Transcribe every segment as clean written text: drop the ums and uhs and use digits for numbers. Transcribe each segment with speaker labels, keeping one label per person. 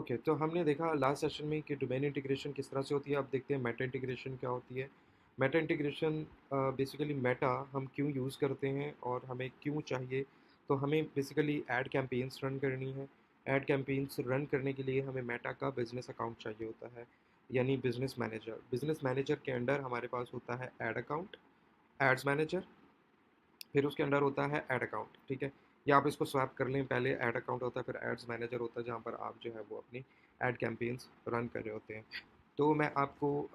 Speaker 1: Okay, तो हमने देखा लास्ट सेशन में कि डोमेन इंटीग्रेशन किस तरह से होती है। अब देखते हैं मेटा इंटीग्रेशन क्या होती है। मेटा इंटीग्रेशन बेसिकली मेटा हम क्यों यूज़ करते हैं और हमें क्यों चाहिए। तो हमें बेसिकली ऐड कैंपेन्स रन करनी है। ऐड कैंपेन्स रन करने के लिए हमें मेटा का बिजनेस अकाउंट चाहिए होता है, यानी बिजनेस मैनेजर। बिजनेस मैनेजर के अंडर हमारे पास होता है ऐड अकाउंट, एड्स मैनेजर, फिर उसके अंडर होता है ऐड अकाउंट। ठीक है, या आप इसको स्वैप कर लें, पहले ऐड अकाउंट होता है फिर एड्स मैनेजर होता है, जहाँ पर आप जो है वो अपनी ऐड कैंपेन्स रन कर रहे होते हैं। तो मैं आपको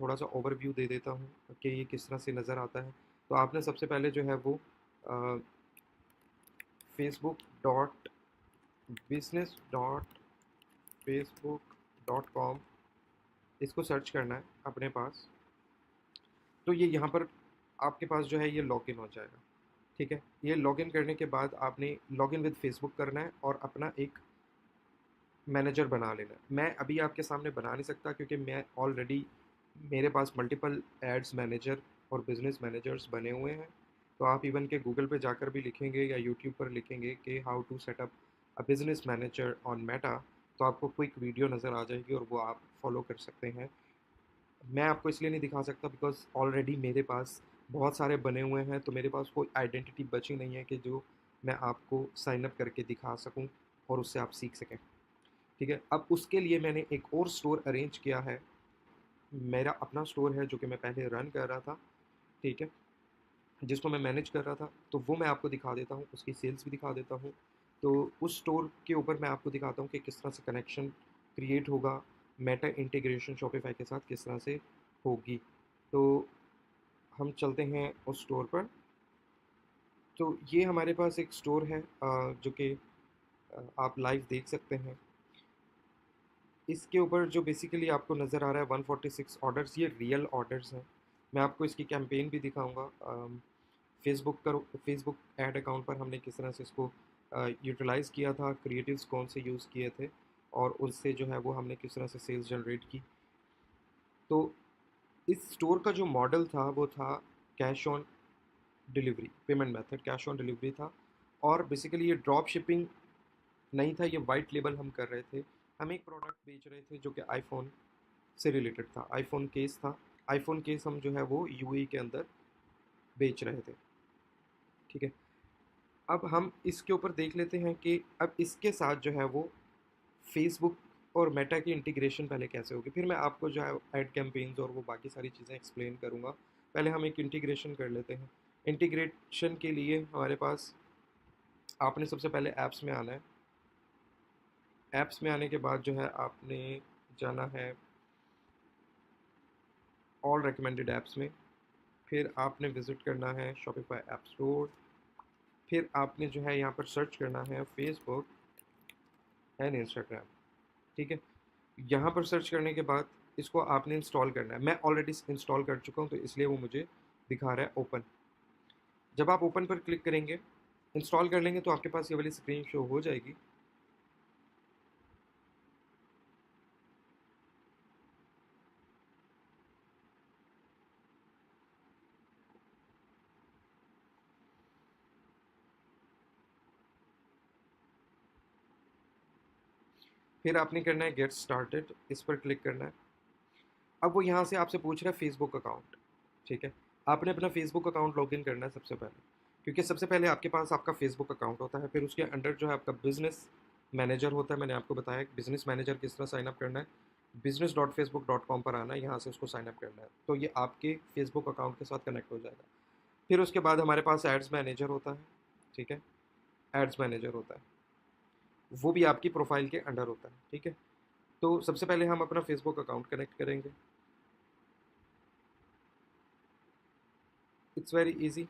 Speaker 1: थोड़ा सा ओवरव्यू दे देता हूँ कि ये किस तरह से नज़र आता है। तो आपने सबसे पहले जो है वो facebook.business.facebook.com इसको सर्च करना है अपने पास। तो ये यहाँ पर आपके पास जो है ये लॉगिन हो जाएगा। ठीक है, ये लॉगिन करने के बाद आपने लॉगिन विद फेसबुक करना है और अपना एक मैनेजर बना लेना है। मैं अभी आपके सामने बना नहीं सकता क्योंकि मैं ऑलरेडी मेरे पास मल्टीपल एड्स मैनेजर और बिजनेस मैनेजर्स बने हुए हैं। तो आप इवन के गूगल पे जाकर भी लिखेंगे या यूट्यूब पर लिखेंगे कि how to set up a business manager on Meta, तो आपको क्विक वीडियो नज़र आ जाएगी और वो आप फॉलो कर सकते हैं। मैं आपको इसलिए नहीं दिखा सकता बिकॉज़ ऑलरेडी मेरे पास बहुत सारे बने हुए हैं, तो मेरे पास कोई आइडेंटिटी बची नहीं है कि जो मैं आपको साइन अप करके दिखा सकूं और उससे आप सीख सकें। ठीक है, अब उसके लिए मैंने एक और स्टोर अरेंज किया है। मेरा अपना स्टोर है जो कि मैं पहले रन कर रहा था। ठीक है, जिसको मैं मैनेज कर रहा था, तो वो मैं आपको दिखा देता हूँ, उसकी सेल्स भी दिखा देता हूँ। तो उस स्टोर के ऊपर मैं आपको दिखाता हूँ कि किस तरह से कनेक्शन क्रिएट होगा, मेटा इंटीग्रेशन शॉपिफाई के साथ किस तरह से होगी। तो हम चलते हैं उस स्टोर पर। तो ये हमारे पास एक स्टोर है जो कि आप लाइव देख सकते हैं। इसके ऊपर जो बेसिकली आपको नज़र आ रहा है 146 ऑर्डर्स, ये रियल ऑर्डर्स हैं। मैं आपको इसकी कैंपेन भी दिखाऊंगा। फेसबुक ऐड अकाउंट पर हमने किस तरह से इसको यूटिलाइज़ किया था, क्रिएटिव्स कौन से यूज़ किए थे और उससे जो है वो हमने किस तरह से सेल्स जनरेट की। तो इस स्टोर का जो मॉडल था वो था cash on delivery, payment method cash on delivery था। और बेसिकली ये ड्रॉप शिपिंग नहीं था, ये वाइट लेबल हम कर रहे थे। हम एक प्रोडक्ट बेच रहे थे जो कि आईफोन से रिलेटेड था, आईफोन केस था। आईफोन केस हम जो है वो यूएई के अंदर बेच रहे थे। ठीक है, अब हम इसके ऊपर देख लेते हैं कि अब इसके साथ जो है वो फेसबुक और मेटा की इंटीग्रेशन पहले कैसे होगी, फिर मैं आपको जो है ऐड कैंपेन्स और वो बाकी सारी चीज़ें एक्सप्लेन करूँगा। पहले हम एक इंटीग्रेशन कर लेते हैं। इंटीग्रेशन के लिए हमारे पास आपने सबसे पहले ऐप्स में आना है। ऐप्स में आने के बाद जो है आपने जाना है ऑल रिकमेंडेड ऐप्स में। फिर आपने विज़िट करना है शॉपिफाई ऐप स्टोर। फिर आपने जो है यहाँ पर सर्च करना है फेसबुक एंड इंस्टाग्राम। ठीक है, यहाँ पर सर्च करने के बाद इसको आपने इंस्टॉल करना है। मैं ऑलरेडी इंस्टॉल कर चुका हूँ तो इसलिए वो मुझे दिखा रहा है ओपन। जब आप ओपन पर क्लिक करेंगे, इंस्टॉल कर लेंगे, तो आपके पास ये वाली स्क्रीन शो हो जाएगी। फिर आपने करना है गेट स्टार्टेड, इस पर क्लिक करना है। अब वो यहाँ से आपसे पूछ रहा है फेसबुक अकाउंट। ठीक है, आपने अपना फेसबुक अकाउंट लॉगिन करना है सबसे पहले, क्योंकि सबसे पहले आपके पास आपका फेसबुक अकाउंट होता है। फिर उसके अंडर जो है आपका बिजनेस मैनेजर होता है। मैंने आपको बताया बिजनेस मैनेजर किस तरह साइन अप करना है। business.facebook.com पर आना है, यहाँ से उसको साइन अप करना है, तो ये आपके फेसबुक अकाउंट के साथ कनेक्ट हो जाएगा। फिर उसके बाद हमारे पास एड्स मैनेजर होता है। ठीक है, एड्स मैनेजर होता है, वो भी आपकी प्रोफाइल के अंडर होता है। ठीक है, तो सबसे पहले हम अपना फेसबुक अकाउंट कनेक्ट करेंगे। It's very easy.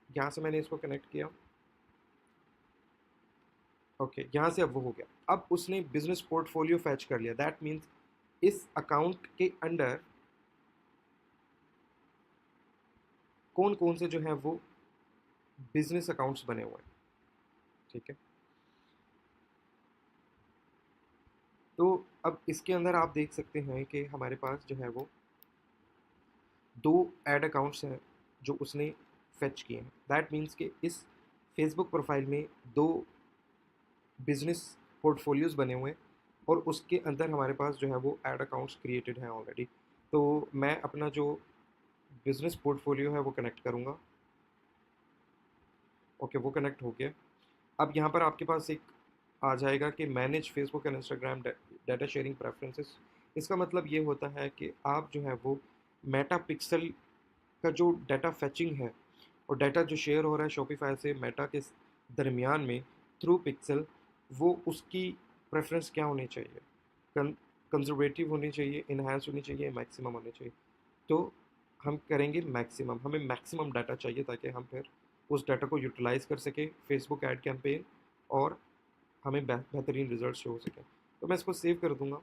Speaker 1: यहाँ से मैंने इसको कनेक्ट किया। ओके, यहाँ से अब वो हो गया। अब उसने बिजनेस पोर्टफोलियो फैच कर लिया, दैट मीन्स इस अकाउंट के अंडर कौन कौन से जो है वो बिजनेस अकाउंट्स बने हुए हैं। ठीक है, तो अब इसके अंदर आप देख सकते हैं कि हमारे पास जो है वो दो ऐड अकाउंट्स हैं जो उसने फेच किए हैं। दैट मीन्स कि इस फेसबुक प्रोफाइल में दो बिजनेस पोर्टफोलियोज़ बने हुए हैं और उसके अंदर हमारे पास जो है वो ऐड अकाउंट्स क्रिएटेड हैं ऑलरेडी। तो मैं अपना जो बिज़नेस पोर्टफोलियो है वो कनेक्ट करूँगा। ओके, वो कनेक्ट हो गया। अब यहाँ पर आपके पास एक आ जाएगा कि manage Facebook and Instagram data sharing preferences. इसका मतलब ये होता है कि आप जो है वो मेटा पिक्सल का जो डाटा फैचिंग है और डाटा जो शेयर हो रहा है शॉपिफाई से मेटा के दरमियान में थ्रू पिक्सल, वो उसकी प्रेफरेंस क्या होनी चाहिए? कंजर्वेटिव होनी चाहिए, इन्हांस होनी चाहिए, मैक्सिमम होनी चाहिए। तो हम करेंगे मैक्सिमम, हमें मैक्सिमम डाटा चाहिए ताकि हम फिर उस डाटा को यूटिलाइज़ कर सकें फेसबुक ऐड कैंपेन और हमें बेहतरीन रिजल्ट शो हो सकें। तो मैं इसको सेव कर दूंगा।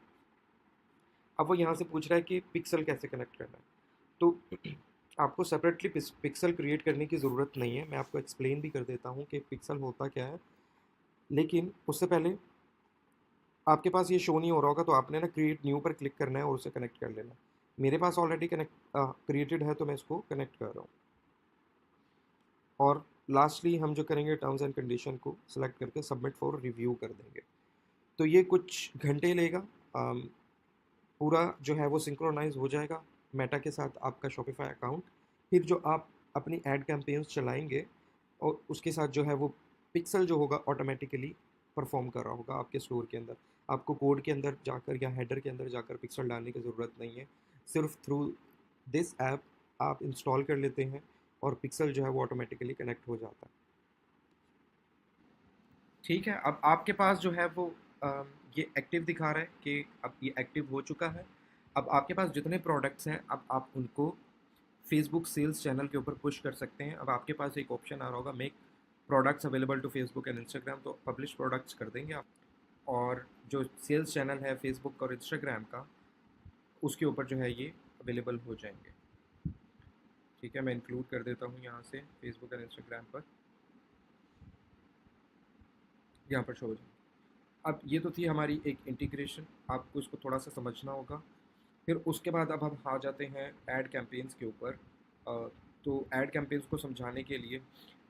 Speaker 1: अब वो यहाँ से पूछ रहा है कि पिक्सल कैसे कनेक्ट करना है। तो आपको सेपरेटली पिक्सल क्रिएट करने की ज़रूरत नहीं है, मैं आपको एक्सप्लेन भी कर देता हूँ कि पिक्सल होता क्या है। लेकिन उससे पहले आपके पास ये शो नहीं हो रहा होगा, तो आपने ना क्रिएट न्यू पर क्लिक करना है और उसे कनेक्ट कर लेना है। मेरे पास ऑलरेडी कनेक्ट क्रिएटेड है तो मैं इसको कनेक्ट कर रहा हूँ। और लास्टली हम जो करेंगे टर्म्स एंड कंडीशन को सिलेक्ट करके सबमिट फॉर रिव्यू कर देंगे। तो ये कुछ घंटे लेगा। पूरा जो है वो सिंक्रोनाइज हो जाएगा मेटा के साथ आपका शॉपिफाई अकाउंट। फिर जो आप अपनी ऐड कैंपेन्स चलाएंगे और उसके साथ जो है वो पिक्सल जो होगा ऑटोमेटिकली परफॉर्म कर रहा होगा आपके स्टोर के अंदर। आपको कोड के अंदर जाकर या हेडर के अंदर जाकर पिक्सल डालने की ज़रूरत नहीं है। सिर्फ थ्रू दिस ऐप आप इंस्टॉल कर लेते हैं और पिक्सल जो है वो ऑटोमेटिकली कनेक्ट हो जाता है। ठीक है, अब आपके पास जो है वो ये एक्टिव दिखा रहा है कि अब ये एक्टिव हो चुका है। अब आपके पास जितने प्रोडक्ट्स हैं अब आप उनको फेसबुक सेल्स चैनल के ऊपर पुश कर सकते हैं। अब आपके पास एक ऑप्शन आ रहा होगा make products available to Facebook and Instagram, तो पब्लिश प्रोडक्ट्स कर देंगे आप। और जो सेल्स चैनल है फेसबुक और इंस्टाग्राम का, उसके ऊपर जो है ये अवेलेबल हो जाएंगे। ठीक है, मैं इंक्लूड कर देता हूँ यहाँ से फेसबुक एंड इंस्टाग्राम पर, यहाँ पर शो हो जाएंगे। अब ये तो थी हमारी एक इंटीग्रेशन, आपको इसको थोड़ा सा समझना होगा। फिर उसके बाद अब हम आ जाते हैं ऐड कैंपेन्स के ऊपर। तो ऐड कैंपेन्स को समझाने के लिए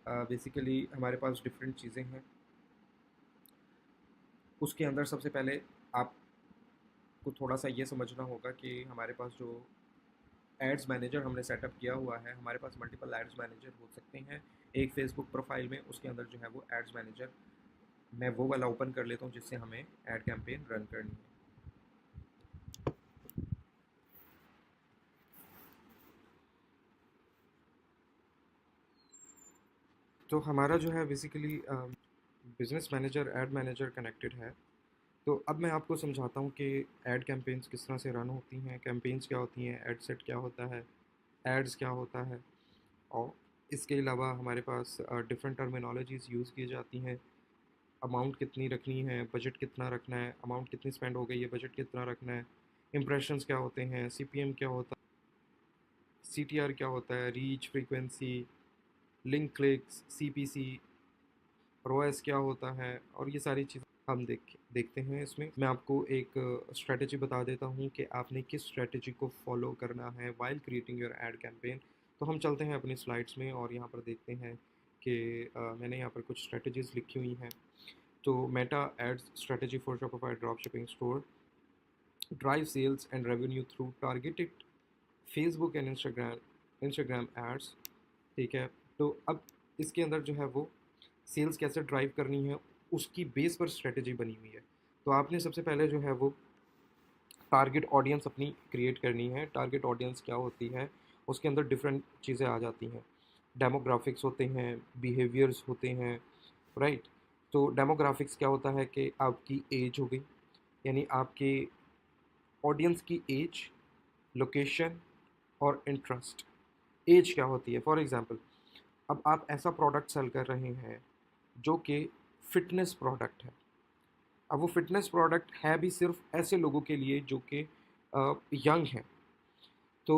Speaker 1: बेसिकली हमारे पास डिफरेंट चीज़ें हैं। उसके अंदर सबसे पहले आपको थोड़ा सा ये समझना होगा कि हमारे पास जो एड्स मैनेजर हमने सेटअप किया हुआ है, हमारे पास मल्टीपल एड्स मैनेजर हो सकते हैं एक फेसबुक प्रोफाइल में। उसके अंदर जो है वो एड्स मैनेजर, मैं वो वाला ओपन कर लेता हूँ जिससे हमें ऐड कैंपेन रन करनी है। तो हमारा जो है basically business manager add manager connected है। तो अब मैं आपको समझाता हूँ कि ऐड कैंपेन्स किस तरह से रन होती हैं, कैंपेन्स क्या होती हैं, एड सेट क्या होता है, एड्स क्या होता है। और इसके अलावा हमारे पास डिफरेंट टर्मिनोलॉजीज़ यूज़ की जाती हैं। अमाउंट कितनी रखनी है, बजट कितना रखना है, अमाउंट कितनी स्पेंड हो गई है, बजट कितना रखना है, इम्प्रेशंस क्या होते हैं, सीपीएम क्या होता है, सीटीआर क्या होता है, reach frequency, link clicks, CPC, ROAS क्या होता है, और ये सारी चीज़ें हम देखते हैं। इसमें मैं आपको एक स्ट्रेटजी बता देता हूँ कि आपने किस स्ट्रेटजी को फॉलो करना है while creating your ad campaign. तो हम चलते हैं अपनी स्लाइड्स में और यहाँ पर देखते हैं कि मैंने यहाँ पर कुछ स्ट्रेटजीज़ लिखी हुई हैं। तो Meta ads strategy for Shopify drop shipping store drive sales and revenue through targeted Facebook and Instagram ads. ठीक है, तो अब इसके अंदर जो है वो सेल्स कैसे ड्राइव करनी है उसकी बेस पर स्ट्रेटजी बनी हुई है। तो आपने सबसे पहले जो है वो टारगेट ऑडियंस अपनी क्रिएट करनी है। टारगेट ऑडियंस क्या होती है, उसके अंदर डिफरेंट चीज़ें आ जाती हैं। डेमोग्राफिक्स होते हैं, बिहेवियर्स होते हैं, राइट। तो डेमोग्राफिक्स क्या होता है कि आपकी एज हो गई, यानी आपके ऑडियंस की एज, लोकेशन और इंटरेस्ट। एज क्या होती है, फॉर एग्ज़ाम्पल अब आप ऐसा प्रोडक्ट सेल कर रहे हैं जो कि फ़िटनेस प्रोडक्ट है। अब वो फ़िटनेस प्रोडक्ट है भी सिर्फ ऐसे लोगों के लिए जो कि यंग हैं। तो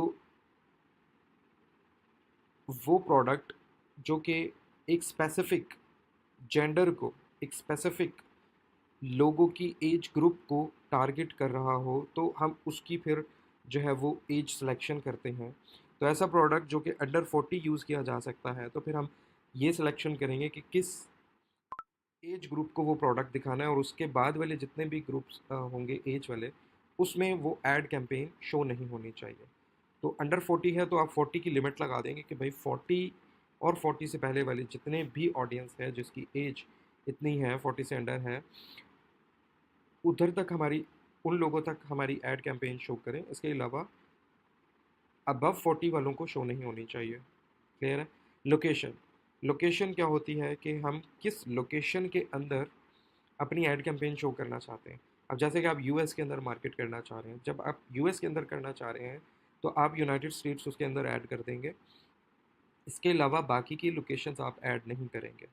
Speaker 1: वो प्रोडक्ट जो कि एक स्पेसिफ़िक जेंडर को, एक स्पेसिफ़िक लोगों की एज ग्रुप को टारगेट कर रहा हो, तो हम उसकी फिर जो है वो एज सिलेक्शन करते हैं। तो ऐसा प्रोडक्ट जो कि अंडर 40 यूज़ किया जा सकता है, तो फिर हम ये सिलेक्शन करेंगे कि किस एज ग्रुप को वो प्रोडक्ट दिखाना है, और उसके बाद वाले जितने भी ग्रुप्स होंगे एज वाले, उसमें वो एड कैंपेन शो नहीं होनी चाहिए। तो अंडर 40 है तो आप 40 की लिमिट लगा देंगे कि भाई 40 और 40 से पहले वाले जितने भी ऑडियंस है जिसकी एज इतनी है 40 से अंडर है, उधर तक हमारी, उन लोगों तक हमारी एड कैंपेन शो करें। इसके अलावा अबव 40 वालों को शो नहीं होनी चाहिए। क्लियर है? लोकेशन, लोकेशन क्या होती है कि हम किस लोकेशन के अंदर अपनी एड कैंपेन शो करना चाहते हैं। अब जैसे कि आप यूएस के अंदर मार्केट करना चाह रहे हैं, जब आप यूएस के अंदर करना चाह रहे हैं तो आप यूनाइटेड स्टेट्स उसके अंदर ऐड कर देंगे। इसके अलावा बाकी की लोकेशंस आप ऐड नहीं करेंगे।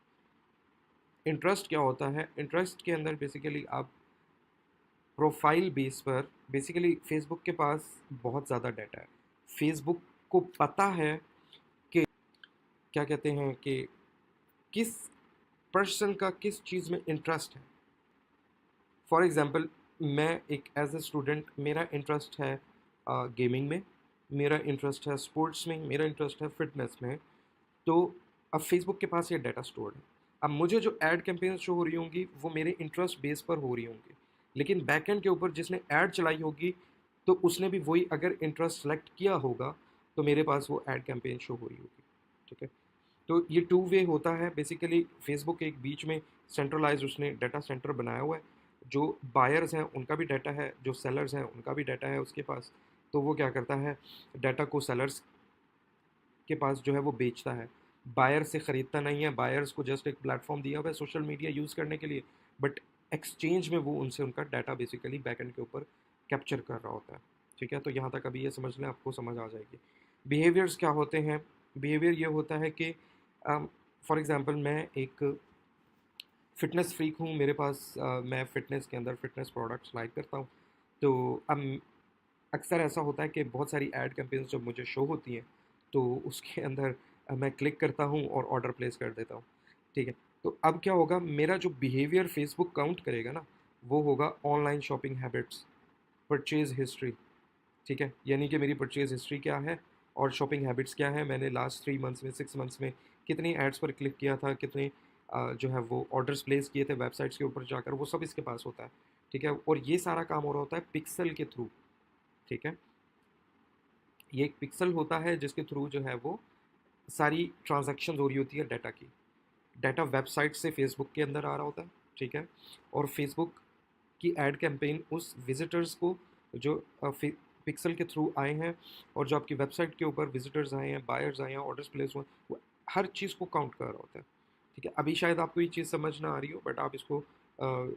Speaker 1: इंटरेस्ट क्या होता है? इंटरेस्ट के अंदर बेसिकली आप प्रोफाइल बेस पर, बेसिकली फेसबुक के पास बहुत ज़्यादा डाटा है। फेसबुक को पता है कि क्या कहते हैं कि किस पर्सन का किस चीज़ में इंटरेस्ट है। फॉर एग्ज़ाम्पल, मैं एक एज ए स्टूडेंट, मेरा इंटरेस्ट है गेमिंग में, मेरा इंटरेस्ट है स्पोर्ट्स में, मेरा इंटरेस्ट है फिटनेस में। तो अब फेसबुक के पास ये डाटा स्टोर्ड है। अब मुझे जो ऐड कैंपेन शो हो रही होंगी वो मेरे इंटरेस्ट बेस पर हो रही होंगी, लेकिन बैकएंड के ऊपर जिसने ऐड चलाई होगी तो उसने भी वही अगर इंटरेस्ट सेलेक्ट किया होगा तो मेरे पास वो ऐड कैंपेन शो हो रही होगी। ठीक है? तो ये टू वे होता है। बेसिकली फेसबुक एक बीच में सेंट्रलाइज उसने डाटा सेंटर बनाया हुआ है। जो बायर्स हैं उनका भी डाटा है, जो सेलर्स हैं उनका भी डाटा है उसके पास। तो वो क्या करता है, डाटा को सेलर्स के पास जो है वो बेचता है। बायर से ख़रीदता नहीं है, बायर्स को जस्ट एक प्लेटफॉर्म दिया हुआ है सोशल मीडिया यूज़ करने के लिए, बट एक्सचेंज में वो उनसे उनका डाटा बेसिकली बैकएंड के ऊपर कैप्चर कर रहा होता है। ठीक है? तो यहाँ तक अभी ये समझ लें, आपको समझ आ जाएगी। बिहेवियर्स क्या होते हैं? बिहेवियर ये होता है कि फॉर एग्ज़ाम्पल मैं एक फ़िटनेस फ्रीक हूँ, मेरे पास मैं फ़िटनेस के अंदर फ़िटनेस प्रोडक्ट्स लाइक करता हूँ। तो अब अक्सर ऐसा होता है कि बहुत सारी ऐड कैंपेन्स जब मुझे शो होती हैं तो उसके अंदर मैं क्लिक करता हूँ और ऑर्डर प्लेस कर देता हूँ। ठीक है? तो अब क्या होगा, मेरा जो बिहेवियर फेसबुक काउंट करेगा ना, वो होगा online shopping habits, purchase history. ठीक है? यानी कि मेरी परचेज़ हिस्ट्री क्या है और शॉपिंग हैबिट्स क्या है, मैंने लास्ट 3 मंथ्स में, 6 मंथ्स में कितनी एड्स पर क्लिक किया था, कितने जो है वो ऑर्डर्स प्लेस किए थे वेबसाइट्स के ऊपर जाकर, वो सब इसके पास होता है। ठीक है? और ये सारा काम हो रहा होता है पिक्सल के थ्रू। ठीक है? ये एक पिक्सल होता है जिसके थ्रू जो है वो सारी ट्रांजैक्शन हो रही होती है डाटा की। डाटा वेबसाइट से फेसबुक के अंदर आ रहा होता है। ठीक है? और फेसबुक की एड कैंपेन उस विजिटर्स को जो पिक्सल के थ्रू आए हैं और जो आपकी वेबसाइट के ऊपर विजिटर्स आए हैं, बायर्स आए हैं, ऑर्डर्स प्लेस हुए, वो हर चीज़ को काउंट कर रहा होता है। ठीक है? अभी शायद आपको ये चीज़ समझ ना आ रही हो, बट आप इसको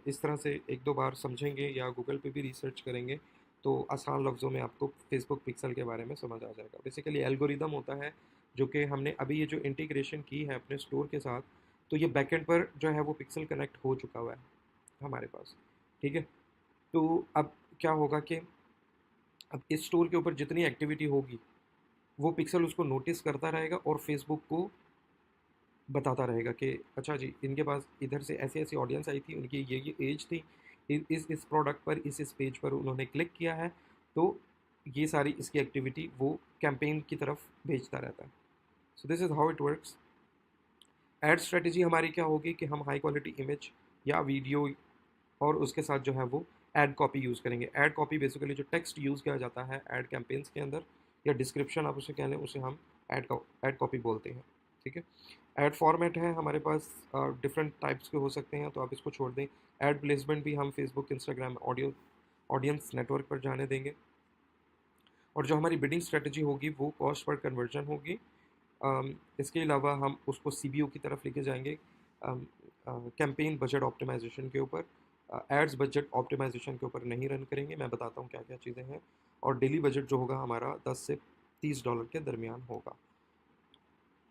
Speaker 1: इस तरह से एक दो बार समझेंगे या गूगल पे भी रिसर्च करेंगे तो आसान लफ्ज़ों में आपको फेसबुक पिक्सल के बारे में समझ आ जाएगा। बेसिकली एल्गोरिदम होता है जो कि हमने अभी ये जो इंटीग्रेशन की है अपने स्टोर के साथ, तो ये बैकएंड पर जो है वो पिक्सल कनेक्ट हो चुका हुआ है हमारे पास। ठीक है? तो अब क्या होगा कि अब इस स्टोर के ऊपर जितनी एक्टिविटी होगी वो पिक्सल उसको नोटिस करता रहेगा और फेसबुक को बताता रहेगा कि अच्छा जी, इनके पास इधर से ऐसी ऐसी ऑडियंस आई थी, उनकी ये एज थी, इस प्रोडक्ट पर इस पेज पर उन्होंने क्लिक किया है, तो ये सारी इसकी एक्टिविटी वो कैंपेन की तरफ भेजता रहता है। So this is how it works. Ad strategy हमारी क्या होगी कि हम हाई क्वालिटी इमेज या वीडियो और उसके साथ जो है वो एड कॉपी यूज़ करेंगे। एड कॉपी बेसिकली जो टेक्स्ट यूज़ किया जाता है एड कैंपेन्स के अंदर, या डिस्क्रिप्शन आप उसे कह लें, उसे हम एड कॉपी बोलते हैं। ठीक है? एड फॉर्मेट है हमारे पास, डिफरेंट टाइप्स के हो सकते हैं, तो आप इसको छोड़ दें। एड प्लेसमेंट भी हम फेसबुक, इंस्टाग्राम, ऑडियंस नेटवर्क पर जाने देंगे। और जो हमारी बिडिंग स्ट्रेटजी होगी वो कॉस्ट पर कन्वर्जन होगी। इसके अलावा हम उसको सीबीओ की तरफ लेके जाएंगे, कैंपेन बजट ऑप्टिमाइजेशन के ऊपर। एड्स बजट ऑप्टिमाइजेशन के ऊपर नहीं रन करेंगे। मैं बताता हूँ क्या क्या चीज़ें हैं। और डेली बजट जो होगा हमारा $10 से $30 के दरमियान होगा।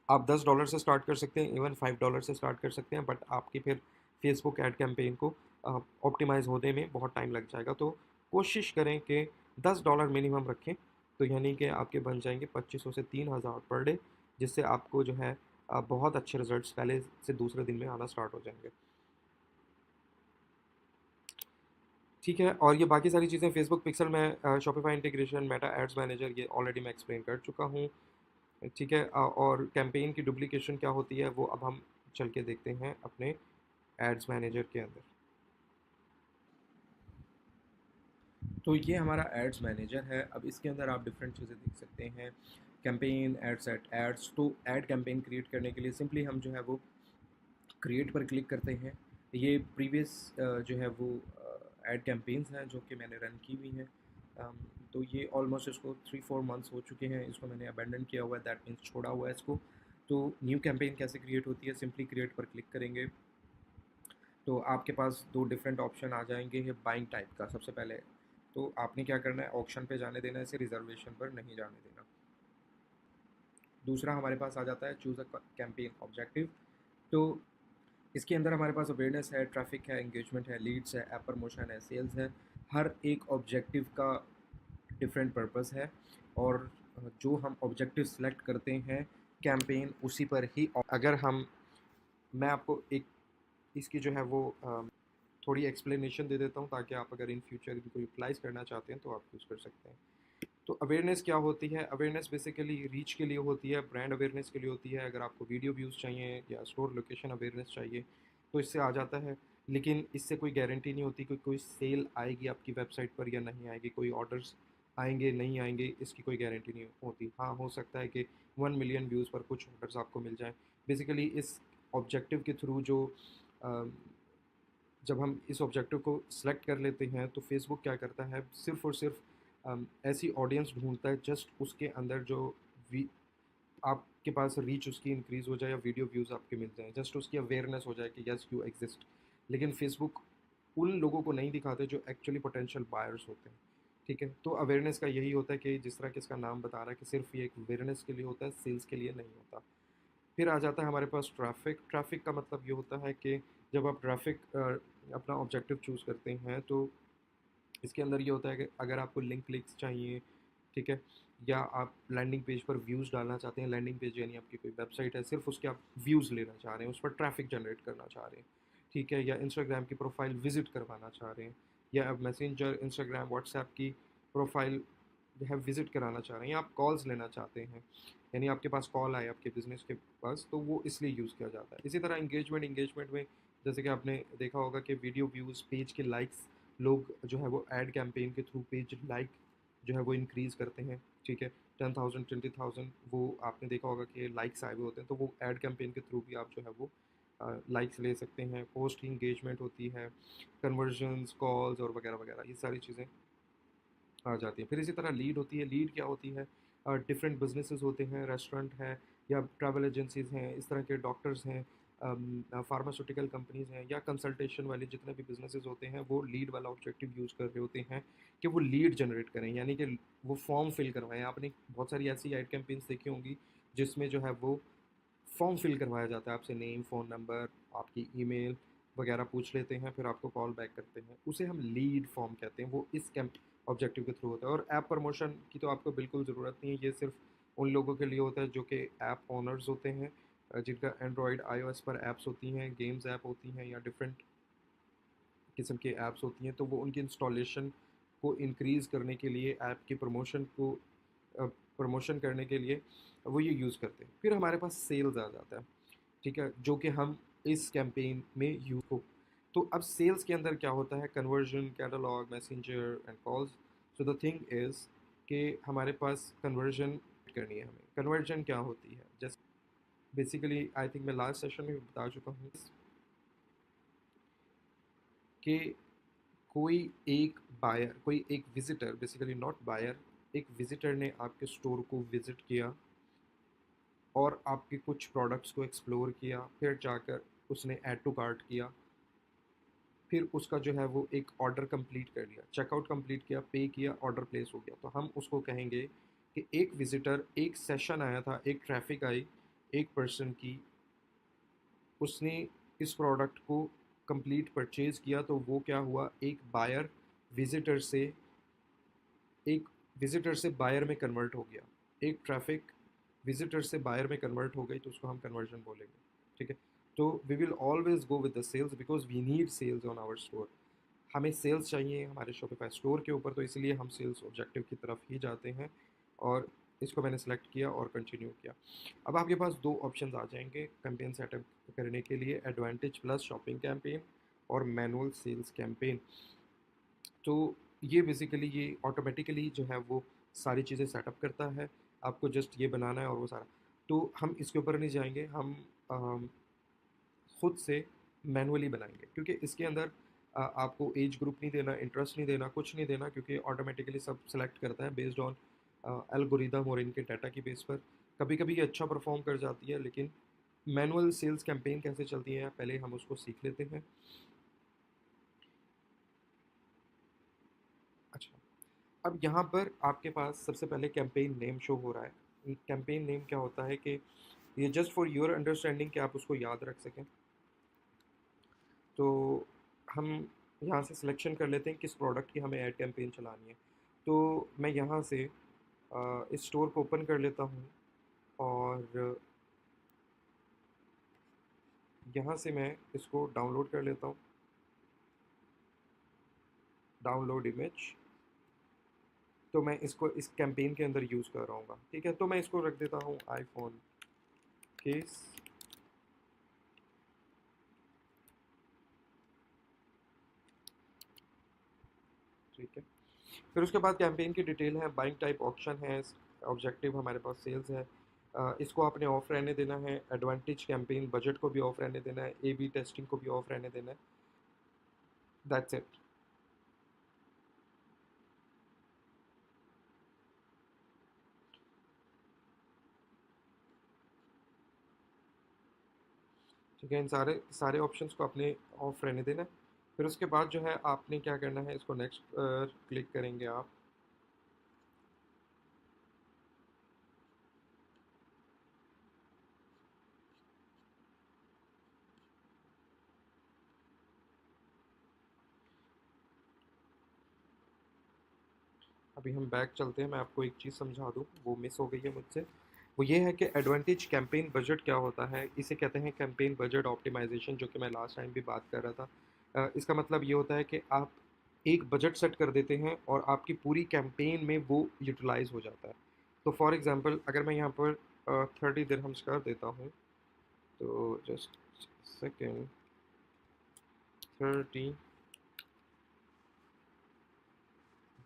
Speaker 1: आप $10 से स्टार्ट कर सकते हैं, इवन $5 से स्टार्ट कर सकते हैं, बट आपकी फिर फेसबुक ऐड कैंपेन को ऑप्टिमाइज़ होने में बहुत टाइम लग जाएगा। तो कोशिश करें कि $10 मिनिमम रखें, तो यानी कि आपके बन जाएंगे 2500 से 3000 पर डे, जिससे आपको जो है बहुत अच्छे रिजल्ट्स पहले से दूसरे दिन में आना स्टार्ट हो जाएंगे। ठीक है? और ये बाकी सारी चीज़ें फेसबुक पिक्सल में, Shopify integration, Meta ads manager, ये ऑलरेडी मैं एक्सप्लेन कर चुका हूँ। ठीक है? और कैंपेन की डुप्लीकेशन क्या होती है वो अब हम चल के देखते हैं अपने एड्स मैनेजर के अंदर। तो ये हमारा एड्स मैनेजर है। अब इसके अंदर आप डिफरेंट चीज़ें देख सकते हैं, कैंपेन, एड सेट, एड्स। तो एड कैंपेन क्रिएट करने के लिए सिंपली हम जो है वो क्रिएट पर क्लिक करते हैं। ये प्रीवियस जो है वो एड कैंपेन्स हैं जो कि मैंने रन की हुई हैं। तो ये ऑलमोस्ट इसको 3-4 मंथ्स हो चुके हैं, इसको मैंने अबेंडन किया हुआ है, दैट मीन्स छोड़ा हुआ है इसको। तो न्यू कैंपेन कैसे क्रिएट होती है, सिंपली क्रिएट पर क्लिक करेंगे तो आपके पास दो डिफरेंट ऑप्शन आ जाएंगे। ये बाइंग टाइप का सबसे पहले, तो आपने क्या करना है, ऑप्शन पे जाने देना है, इसे रिजर्वेशन पर नहीं जाने देना। दूसरा हमारे पास आ जाता है चूज़ अ कैंपेन ऑब्जेक्टिव। तो इसके अंदर हमारे पास अवेयरनेस है, ट्रैफिक है, एंगेजमेंट है, लीड्स है, ऐप प्रमोशन है, सेल्स है। हर एक ऑब्जेक्टिव का डिफरेंट पर्पस है, और जो हम ऑब्जेक्टिव सेलेक्ट करते हैं कैंपेन उसी पर ही। अगर हम, मैं आपको एक इसकी जो है वो थोड़ी एक्सप्लेनेशन दे देता हूँ ताकि आप अगर इन फ्यूचर इनको यूटिलाइज़ करना चाहते हैं तो आप यूज़ कर सकते हैं। तो अवेयरनेस क्या होती है? अवेयरनेस बेसिकली रीच के लिए होती है, ब्रांड अवेयरनेस के लिए होती है। अगर आपको वीडियो व्यूज़ चाहिए या स्टोर लोकेशन अवेयरनेस चाहिए तो इससे आ जाता है, लेकिन इससे कोई गारंटी नहीं होती कि कोई सेल आएगी आपकी वेबसाइट पर या नहीं आएगी, कोई ऑर्डर्स आएंगे नहीं आएंगे, इसकी कोई गारंटी नहीं होती। हाँ, हो सकता है कि 1 मिलियन व्यूज़ पर कुछ ऑर्डर्स आपको मिल जाएँ। बेसिकली इस ऑब्जेक्टिव के थ्रू जो जब हम इस ऑब्जेक्टिव को सिलेक्ट कर लेते हैं तो फेसबुक क्या करता है, सिर्फ़ और सिर्फ ऐसी ऑडियंस ढूंढता है जस्ट उसके अंदर जो वी आपके पास रीच उसकी इंक्रीज़ हो जाए या वीडियो व्यूज़ आपके मिल जाएँ, जस्ट उसकी अवेयरनेस हो जाए कि यस यू एग्जिस्ट। लेकिन फेसबुक उन लोगों को नहीं दिखाते जो एक्चुअली पोटेंशियल बायर्स होते हैं। ठीक है, तो अवेयरनेस का यही होता है कि जिस तरह कि इसका नाम बता रहा है कि सिर्फ ये एक अवेयरनेस के लिए होता है, सेल्स के लिए नहीं होता। फिर आ जाता है हमारे पास ट्रैफ़िक। ट्रैफ़िक का मतलब ये होता है कि जब आप ट्रैफ़िक अपना ऑब्जेक्टिव चूज़ करते हैं तो इसके अंदर ये होता है कि अगर आपको लिंक क्लिक्स चाहिए, ठीक है, या आप लैंडिंग पेज पर व्यूज़ डालना चाहते हैं, लैंडिंग पेज यानी आपकी कोई वेबसाइट है, सिर्फ उसके आप व्यूज़ लेना चाह रहे हैं, उस पर ट्रैफिक जनरेट करना चाह रहे हैं, ठीक है, या इंस्टाग्राम की प्रोफाइल विजिट करवाना चाह रहे हैं, या आप मैसेंजर, इंस्टाग्राम, व्हाट्सएप की प्रोफाइल जो है विजिट कराना चाह रहे हैं, या आप कॉल्स लेना चाहते हैं, यानी आपके पास कॉल आए आपके बिजनेस के पास, तो वो इसलिए यूज़ किया जाता है। इसी तरह इंगेजमेंट में जैसे कि आपने देखा होगा कि वीडियो व्यूज़, पेज के लाइक्स, लोग जो है वो ऐड कैंपेन के थ्रू पेज लाइक जो है वो इंक्रीज़ करते हैं, ठीक है, 10,000 20,000 वो आपने देखा होगा कि लाइक्स आए हुए होते हैं, तो वो ऐड कैंपेन के थ्रू भी आप जो है वो लाइक्स ले सकते हैं। पोस्ट की इंगेजमेंट होती है, कन्वर्जन्स, कॉल्स और वगैरह वगैरह, ये सारी चीज़ें आ जाती है। फिर इसी तरह लीड होती है। लीड क्या होती है? डिफरेंट बिजनेसेस होते हैं, रेस्टोरेंट है या ट्रैवल एजेंसीज़ हैं, इस तरह के डॉक्टर्स हैं, फार्मास्यूटिकल कंपनीज़ हैं, या कंसल्टेशन वाले जितने भी बिजनेसेस होते हैं वो लीड वाला ऑब्जेक्टिव यूज़ कर रहे होते हैं कि वो लीड जनरेट करें, यानी कि वो फॉर्म फिल करवाएं। आपने बहुत सारी ऐसी एड कैंपेन्स देखी होंगी जिसमें जो है वो फॉर्म फिल करवाया जाता है आपसे, नेम, फ़ोन नंबर, आपकी ईमेल वगैरह पूछ लेते हैं, फिर आपको कॉल बैक करते हैं, उसे हम लीड फॉर्म कहते हैं। वो इस कैंप ऑब्जेक्टिव के थ्रू होता है। और ऐप प्रमोशन की तो आपको बिल्कुल ज़रूरत नहीं है, ये सिर्फ उन लोगों के लिए होता है जो कि ऐप ओनर्स होते हैं, जिनका एंड्रॉयड iOS पर ऐप्स होती हैं, गेम्स ऐप होती हैं या डिफरेंट किस्म की ऐप्स होती हैं, तो वो उनकी इंस्टॉलेशन को इंक्रीज़ करने के लिए, ऐप की प्रमोशन को प्रमोशन करने के लिए वो ये यूज़ करते हैं। फिर हमारे पास सेल्स आ जाता है, ठीक है, जो कि हम इस कैंपेन में यूज़ हो। तो अब सेल्स के अंदर क्या होता है? Conversion, catalogue, messenger and calls. So the thing is कि हमारे पास कन्वर्जन करनी है हमें। कन्वर्जन क्या होती है? जैसे बेसिकली आई थिंक मैं लास्ट सेशन में भी बता चुका हूँ कि कोई एक बायर, कोई एक विज़िटर, बेसिकली नॉट बायर, एक विज़िटर ने आपके स्टोर को विज़िट किया और आपके कुछ प्रोडक्ट्स को एक्सप्लोर किया, फिर जाकर उसने ऐड टू कार्ट किया, फिर उसका जो है वो एक ऑर्डर कंप्लीट कर लिया, चेकआउट कंप्लीट किया, पे किया, ऑर्डर प्लेस हो गया, तो हम उसको कहेंगे कि एक विज़िटर, एक सेशन आया था, एक ट्रैफिक आई एक पर्सन की, उसने इस प्रोडक्ट को कंप्लीट परचेज़ किया, तो वो क्या हुआ, एक बायर विज़िटर से एक विज़िटर से बायर में कन्वर्ट हो गया। एक ट्रैफिक विज़िटर से बायर में कन्वर्ट हो गई तो उसको हम कन्वर्जन बोलेंगे, ठीक है। तो we will always go with the sales because we need sales on our store. हमें सेल्स चाहिए हमारे शॉपिफाई स्टोर के ऊपर, तो इसलिए हम सेल्स ऑब्जेक्टिव की तरफ ही जाते हैं। और इसको मैंने सेलेक्ट किया और कंटिन्यू किया। अब आपके पास दो ऑप्शंस आ जाएंगे कैंपेन सेटअप करने के लिए, एडवांटेज प्लस शॉपिंग कैंपेन और मैनुअल सेल्स कैंपेन। तो ये बेसिकली ये ऑटोमेटिकली जो है वो सारी चीज़ें सेटअप करता है, आपको जस्ट ये बनाना है और वो सारा। तो हम इसके ऊपर नहीं जाएंगे, हम खुद से मैनुअली बनाएंगे, क्योंकि इसके अंदर आपको एज ग्रुप नहीं देना, इंटरेस्ट नहीं देना, कुछ नहीं देना, क्योंकि ऑटोमेटिकली सब सेलेक्ट करता है बेस्ड ऑन एल्गोरिदम और इनके डाटा की बेस पर। कभी कभी ये अच्छा परफॉर्म कर जाती है, लेकिन मैनुअल सेल्स कैंपेन कैसे चलती है पहले हम उसको सीख लेते हैं। अच्छा, अब यहाँ पर आपके पास सबसे पहले कैंपेन नेम शो हो रहा है। कैंपेन नेम क्या होता है कि ये जस्ट फॉर योर अंडरस्टैंडिंग कि आप उसको याद रख सकें। तो हम यहाँ से सिलेक्शन कर लेते हैं किस प्रोडक्ट की हमें ऐड कैंपेन चलानी है। तो मैं यहाँ से इस स्टोर को ओपन कर लेता हूँ और यहाँ से मैं इसको डाउनलोड कर लेता हूँ, डाउनलोड इमेज। तो मैं इसको इस कैंपेन के अंदर यूज़ कर रहा हूँ, ठीक है। तो मैं इसको रख देता हूँ आईफोन केस, ठीक है। फिर उसके बाद कैंपेन की डिटेल है, बाइंग टाइप ऑप्शन है, ऑब्जेक्टिव हमारे पास सेल्स है। इसको आपने ऑफ रहने देना है। एडवांटेज कैंपेन बजट को भी ऑफ रहने देना है, ए बी टेस्टिंग को भी ऑफ रहने देना है। That's it. ठीक है, इन सारे सारे ऑप्शंस को आपने ऑफ रहने देना है। फिर उसके बाद जो है आपने क्या करना है, इसको नेक्स्ट क्लिक करेंगे आप। अभी हम बैक चलते हैं, मैं आपको एक चीज़ समझा दूँ, वो मिस हो गई है मुझसे। वो ये है कि एडवांटेज कैंपेन बजट क्या होता है। इसे कहते हैं कैंपेन बजट ऑप्टिमाइजेशन, जो कि मैं लास्ट टाइम भी बात कर रहा था। इसका मतलब ये होता है कि आप एक बजट सेट कर देते हैं और आपकी पूरी कैंपेन में वो यूटिलाइज हो जाता है। तो फॉर एग्जांपल अगर मैं यहाँ पर 30 दिरहम्स कर देता हूँ, तो just second, 30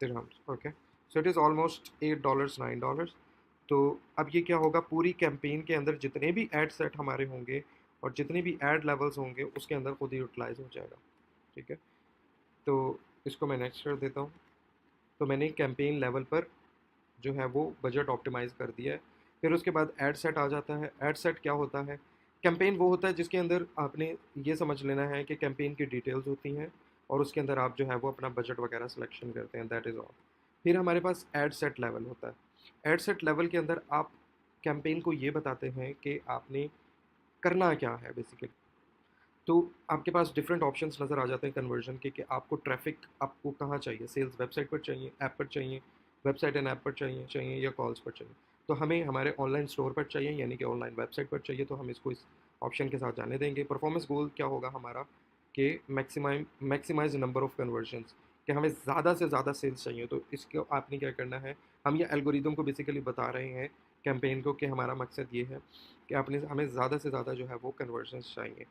Speaker 1: dirhams, okay. So it is almost $8, $9। तो अब ये क्या होगा, पूरी कैंपेन के अंदर जितने भी एड सेट हमारे होंगे और जितने भी एड लेवल्स होंगे उसके अंदर खुद ही यूटिलाइज हो जाएगा, ठीक है। तो इसको मैं नेक्स्ट कर देता हूँ। तो मैंने कैंपेन लेवल पर जो है वो बजट ऑप्टिमाइज़ कर दिया है। फिर उसके बाद एड सेट आ जाता है। एड सेट क्या होता है, कैंपेन वो होता है जिसके अंदर आपने ये समझ लेना है कि कैंपेन की डिटेल्स होती हैं और उसके अंदर आप जो है वो अपना बजट वगैरह सिलेक्शन करते हैं, दैट इज़ ऑल। फिर हमारे पास एड सेट लेवल होता है। एड सेट लेवल के अंदर आप कैंपेन को ये बताते हैं कि आपने करना क्या है बेसिकली। तो आपके पास डिफरेंट ऑप्शंस नज़र आ जाते हैं कन्वर्जन के, कि आपको ट्रैफिक आपको कहाँ चाहिए, सेल्स वेबसाइट पर चाहिए, ऐप पर चाहिए, वेबसाइट एंड ऐप पर चाहिए चाहिए या कॉल्स पर चाहिए। तो हमें हमारे ऑनलाइन स्टोर पर चाहिए, यानी कि ऑनलाइन वेबसाइट पर चाहिए, तो हम इसको इस ऑप्शन के साथ जाने देंगे। परफॉर्मेंस गोल क्या होगा हमारा, कि मैक्सिमाइज नंबर ऑफ़ कन्वर्जन्स, कि हमें ज़्यादा से ज़्यादा सेल्स चाहिए। तो इसको आपने क्या करना है, हम ये एल्गोरिदम को बेसिकली बता रहे हैं कैंपेन को, कि हमारा मकसद ये है कि आपने हमें ज़्यादा से ज़्यादा जो है वो कन्वर्जन्स चाहिए।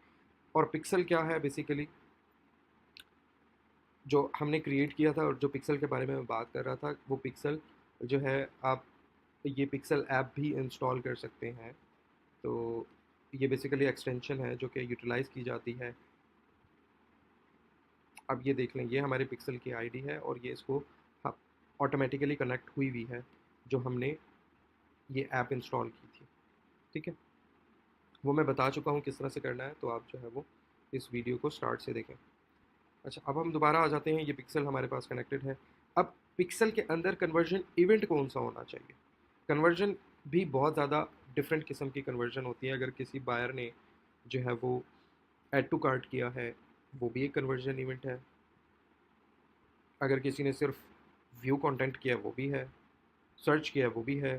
Speaker 1: और पिक्सल क्या है बेसिकली, जो हमने क्रिएट किया था और जो पिक्सल के बारे में मैं बात कर रहा था, वो पिक्सल जो है, आप ये पिक्सल ऐप भी इंस्टॉल कर सकते हैं। तो ये बेसिकली एक्सटेंशन है जो कि यूटिलाइज़ की जाती है। अब ये देख लें, ये हमारे पिक्सल की आईडी है और ये इसको ऑटोमेटिकली कनेक्ट हुई हुई है जो हमने ये ऐप इंस्टॉल की थी, ठीक है। वो मैं बता चुका हूँ किस तरह से करना है, तो आप जो है वो इस वीडियो को स्टार्ट से देखें। अच्छा, अब हम दोबारा आ जाते हैं, ये पिक्सल हमारे पास कनेक्टेड है। अब पिक्सल के अंदर कन्वर्जन इवेंट कौन सा होना चाहिए। कन्वर्जन भी बहुत ज़्यादा डिफरेंट किस्म की कन्वर्जन होती है। अगर किसी बायर ने जो है वो ऐड टू कार्ट किया है, वो भी एक कन्वर्जन इवेंट है। अगर किसी ने सिर्फ व्यू कंटेंट किया, वो भी है। सर्च किया, वो भी है,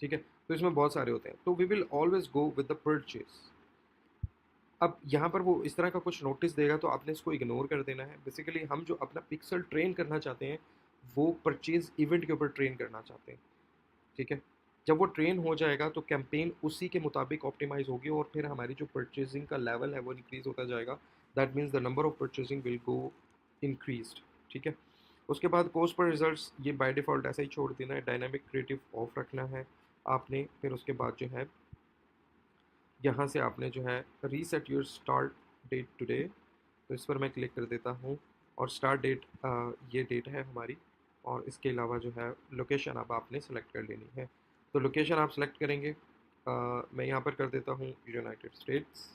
Speaker 1: ठीक है। तो इसमें बहुत सारे होते हैं। तो we will always go with the purchase. अब यहाँ पर वो इस तरह का कुछ नोटिस देगा, तो आपने इसको इग्नोर कर देना है। बेसिकली हम जो अपना पिक्सल ट्रेन करना चाहते हैं, वो परचेज इवेंट के ऊपर ट्रेन करना चाहते हैं, ठीक है। जब वो ट्रेन हो जाएगा तो कैंपेन उसी के मुताबिक ऑप्टिमाइज़ होगी और फिर हमारी जो परचेज़िंग का लेवल है वो इंक्रीज़ होता जाएगा। That means the number of purchasing will go increased, ठीक है? उसके बाद कॉस्ट पर रिजल्ट्स ये बाय डिफ़ॉल्ट ऐसा ही छोड़ देना है, डायनामिक क्रिएटिव ऑफ रखना है आपने। फिर उसके बाद जो है यहाँ से आपने जो है reset your start date today, तो इस पर मैं क्लिक कर देता हूँ और स्टार्ट डेट ये डेट है हमारी। और इसके अलावा जो है लोकेशन अब आपने सेलेक्ट कर लेनी है। तो लोकेशन आप सेलेक्ट करेंगे, मैं यहाँ पर कर देता हूँ यूनाइटेड स्टेट्स।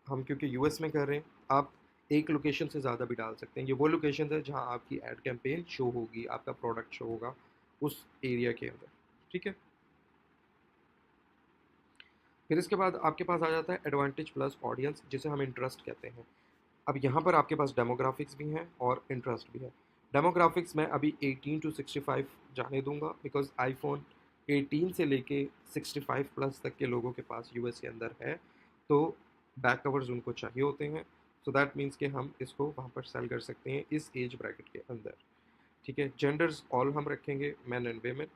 Speaker 1: हम क्योंकि यूएस में कर रहे हैं, आप एक लोकेशन से ज़्यादा भी डाल सकते हैं। ये वो लोकेशन है जहाँ आपकी एड कैंपेन शो होगी, आपका प्रोडक्ट शो होगा उस एरिया के अंदर, ठीक है? फिर इसके बाद आपके पास आ जाता है एडवांटेज प्लस ऑडियंस, जिसे हम इंटरेस्ट कहते हैं। अब यहाँ पर आपके पास डेमोग्राफिक्स भी हैं और इंटरेस्ट भी है। डेमोग्राफिक्स मैं अभी 18 टू 65 जाने दूंगा, बिकॉज आईफोन 18 से लेके 65 प्लस तक के लोगों के पास यूएस के अंदर है, तो बैक कवर्स उनको चाहिए होते हैं। सो दैट मीन्स कि हम इसको वहाँ पर सेल कर सकते हैं इस एज ब्रैकेट के अंदर, ठीक है? जेंडर्स ऑल हम रखेंगे, मैन एंड वेमेन,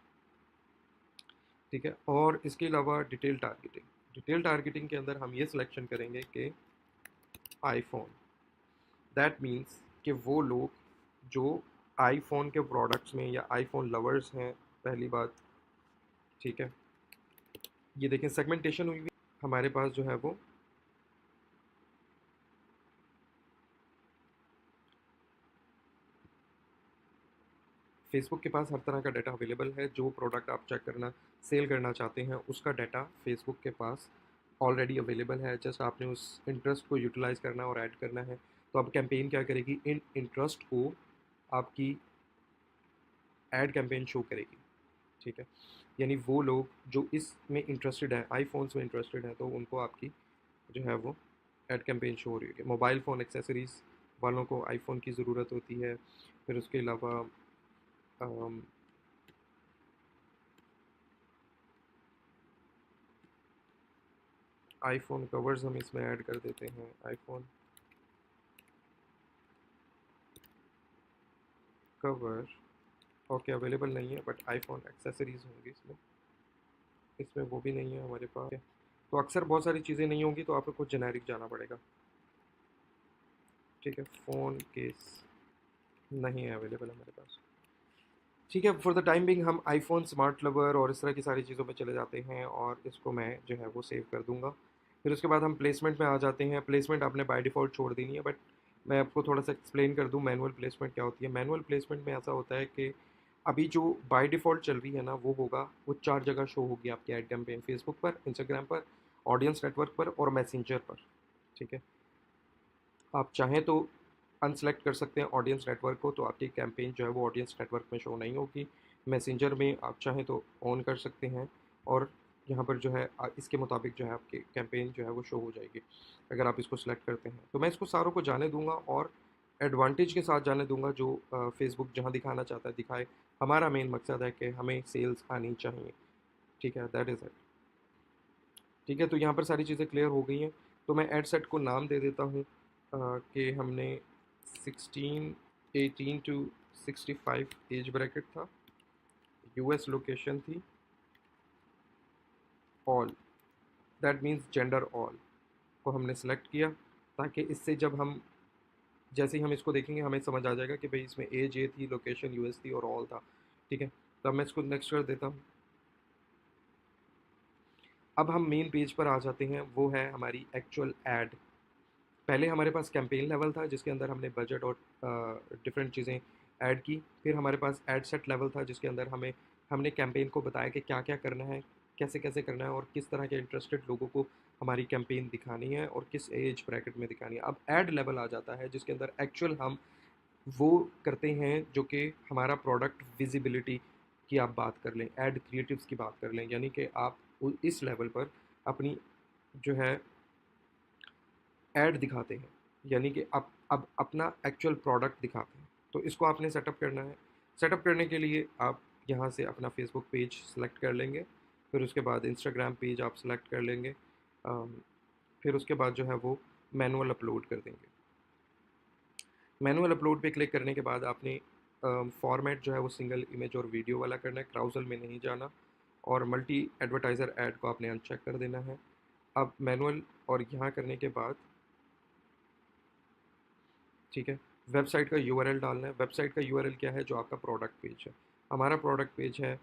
Speaker 1: ठीक है? और इसके अलावा डिटेल टारगेटिंग, डिटेल टारगेटिंग के अंदर हम ये सिलेक्शन करेंगे कि आईफोन, दैट मीन्स कि वो लोग जो आईफोन के प्रोडक्ट्स में या आईफोन लवर्स हैं, पहली बात, ठीक है? ये देखें सेगमेंटेशन हुई हुई हमारे पास जो है वो फेसबुक के पास हर तरह का डाटा अवेलेबल है। जो प्रोडक्ट आप चेक करना सेल करना चाहते हैं उसका डाटा फेसबुक के पास ऑलरेडी अवेलेबल है। जस्ट आपने उस इंटरेस्ट को यूटिलाइज़ करना और ऐड करना है। तो अब कैंपेन क्या करेगी, इन इंटरेस्ट को आपकी एड कैंपेन शो करेगी, ठीक है? यानी वो लोग जो इसमें इंटरेस्टेड हैं, आईफोन्स में इंटरेस्टेड हैं, तो उनको आपकी जो है वो एड कैंपेन शो हो रही है। मोबाइल फ़ोन एक्सेसरीज़ वालों को आईफोन की ज़रूरत होती है। फिर उसके अलावा आईफोन कवर्स हम इसमें ऐड कर देते हैं। आईफोन कवर ओके अवेलेबल नहीं है, बट आईफोन एक्सेसरीज़ होंगी इसमें, इसमें वो भी नहीं है हमारे पास। तो अक्सर बहुत सारी चीज़ें नहीं होंगी तो आपको कुछ जेनेरिक जाना पड़ेगा, ठीक है? फ़ोन केस नहीं है अवेलेबल हमारे पास, ठीक है? फॉर द टाइम बिंग हम आईफोन स्मार्ट लवर और इस तरह की सारी चीज़ों पे चले जाते हैं और इसको मैं जो है वो सेव कर दूंगा। फिर उसके बाद हम प्लेसमेंट में आ जाते हैं। प्लेसमेंट आपने बाय डिफ़ॉल्ट छोड़ देनी है, बट मैं आपको थोड़ा सा एक्सप्लेन कर दूं मैनुअल प्लेसमेंट क्या होती है। मैनुअल प्लेसमेंट में ऐसा होता है कि अभी जो बाय डिफ़ॉल्ट चल रही है ना, वो होगा, वो 4 जगह शो होगी आपकी एड कैंपेन, फेसबुक पर, इंस्टाग्राम पर, ऑडियंस नेटवर्क पर और मैसेंजर पर, ठीक है? आप चाहें तो अनसेलेक्ट कर सकते हैं ऑडियंस नेटवर्क को, तो आपकी कैंपेन जो है वो ऑडियंस नेटवर्क में शो नहीं होगी। मैसेंजर में आप चाहें तो ऑन कर सकते हैं और यहाँ पर जो है इसके मुताबिक जो है आपकी कैंपेन जो है वो शो हो जाएगी अगर आप इसको सेलेक्ट करते हैं। तो मैं इसको सारों को जाने दूंगा और एडवांटेज के साथ जाने दूंगा जो फेसबुक जहाँ दिखाना चाहता है दिखाए। हमारा मेन मकसद है कि हमें सेल्स आनी चाहिए, ठीक है? दैट इज़ इट, ठीक है? तो यहाँ पर सारी चीज़ें क्लियर हो गई हैं। तो मैं एड सेट को नाम दे देता हूँ कि हमने 16 18 टू 65 एज ब्रैकेट था, यूएस लोकेशन थी, all, that means gender all को हमने सेलेक्ट किया, ताकि इससे जब हम जैसे ही हम इसको देखेंगे हमें समझ आ जाएगा कि भाई इसमें एज ये थी, लोकेशन यूएस थी और ऑल था, ठीक है? तो अब मैं इसको नेक्स्ट कर देता हूँ। अब हम मेन पेज पर आ जाते हैं, वो है हमारी एक्चुअल एड। पहले हमारे पास कैंपेन लेवल था जिसके अंदर हमने बजट और डिफरेंट चीज़ें ऐड की। फिर हमारे पास एड सेट लेवल था जिसके अंदर हमने कैंपेन को बताया कि क्या क्या करना है, कैसे कैसे करना है और किस तरह के इंटरेस्टेड लोगों को हमारी कैंपेन दिखानी है और किस एज ब्रैकेट में दिखानी है। अब ऐड लेवल आ जाता है जिसके अंदर एक्चुअल हम वो करते हैं जो कि हमारा प्रोडक्ट विजिबिलिटी की आप बात कर लें, ऐड क्रिएटिव्स की बात कर लें, यानी कि आप इस लेवल पर अपनी जो है ऐड दिखाते हैं, यानी कि आप अब अपना एक्चुअल प्रोडक्ट दिखाते हैं। तो इसको आपने सेटअप करना है। सेटअप करने के लिए आप यहाँ से अपना फेसबुक पेज सेलेक्ट कर लेंगे, फिर उसके बाद इंस्टाग्राम पेज आप सेलेक्ट कर लेंगे, अम, फिर उसके बाद जो है वो मैनुअल अपलोड कर देंगे। मैनुअल अपलोड पे क्लिक करने के बाद आपने फॉर्मेट जो है वो सिंगल इमेज और वीडियो वाला करना है, क्राउजल में नहीं जाना, और मल्टी एडवर्टाइज़र ऐड को आपने अनचेक कर देना है। अब मैनुअल और यहाँ करने के बाद, ठीक है, वेबसाइट का यूआरएल डालना है। वेबसाइट का यूआरएल क्या है? जो आपका प्रोडक्ट पेज है। हमारा प्रोडक्ट पेज है,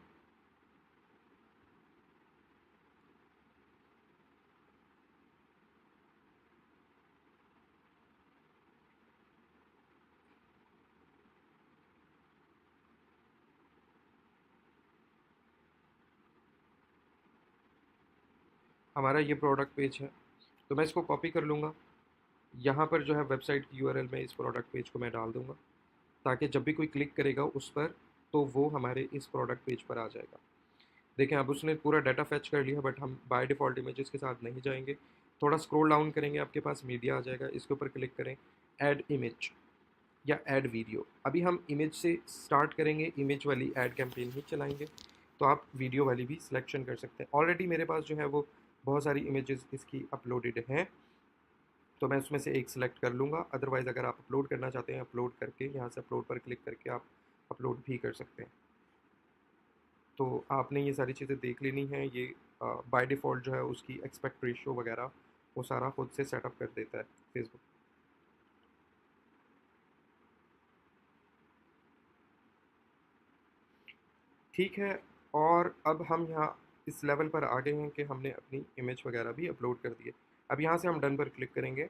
Speaker 1: हमारा ये प्रोडक्ट पेज है, तो मैं इसको कॉपी कर लूँगा। यहाँ पर जो है वेबसाइट की यूआरएल में इस प्रोडक्ट पेज को मैं डाल दूँगा, ताकि जब भी कोई क्लिक करेगा उस पर, तो वो हमारे इस प्रोडक्ट पेज पर आ जाएगा। देखें, अब उसने पूरा डाटा फैच कर लिया, बट हम बाय डिफ़ॉल्ट इमेजेस के साथ नहीं जाएंगे। थोड़ा स्क्रॉल डाउन करेंगे, आपके पास मीडिया आ जाएगा, इसके ऊपर क्लिक करें, ऐड इमेज या ऐड वीडियो। अभी हम इमेज से स्टार्ट करेंगे, इमेज वाली ऐड कैंपेन ही चलाएंगे, तो आप वीडियो वाली भी सिलेक्शन कर सकते हैं। ऑलरेडी मेरे पास जो है वो बहुत सारी इमेजेस इसकी अपलोडेड हैं, तो मैं उसमें से एक सिलेक्ट कर लूँगा। अदरवाइज़ अगर आप अपलोड करना चाहते हैं, अपलोड करके यहाँ से अपलोड पर क्लिक करके आप अपलोड भी कर सकते हैं। तो आपने ये सारी चीज़ें देख लेनी हैं। ये बाय डिफ़ॉल्ट जो है उसकी एक्सपेक्ट रेशियो वगैरह वो सारा खुद से सेटअप कर देता है फेसबुक। ठीक है, और अब हम यहाँ इस लेवल पर आ गए हैं कि हमने अपनी इमेज वगैरह भी अपलोड कर दी है। अब यहाँ से हम डन पर क्लिक करेंगे,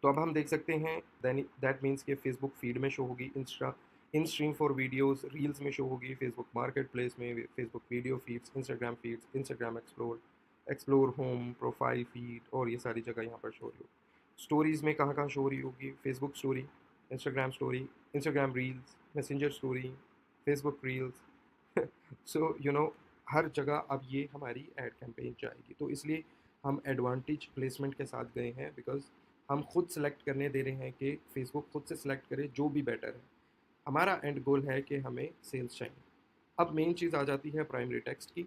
Speaker 1: तो अब हम देख सकते हैं दैट मीन्स कि फेसबुक फीड में शो होगी, Insta in stream for videos, reels में शो होगी, फेसबुक मार्केट प्लेस में, Facebook video feeds, Instagram explore, explore home, profile feed, और ये सारी जगह यहाँ पर शो हो रही होगी। स्टोरीज़ में कहाँ कहाँ शो हो रही होगी? Facebook story, Instagram reels, Messenger story, Facebook reels so हर जगह अब ये हमारी एड कैंपेन जाएगी। तो इसलिए हम एडवांटेज प्लेसमेंट के साथ गए हैं, बिकॉज हम खुद सेलेक्ट करने दे रहे हैं कि फेसबुक खुद से सिलेक्ट करे जो भी बेटर है। हमारा एंड गोल है कि हमें सेल्स चाहिए। अब मेन चीज़ आ जाती है प्राइमरी टेक्स्ट की।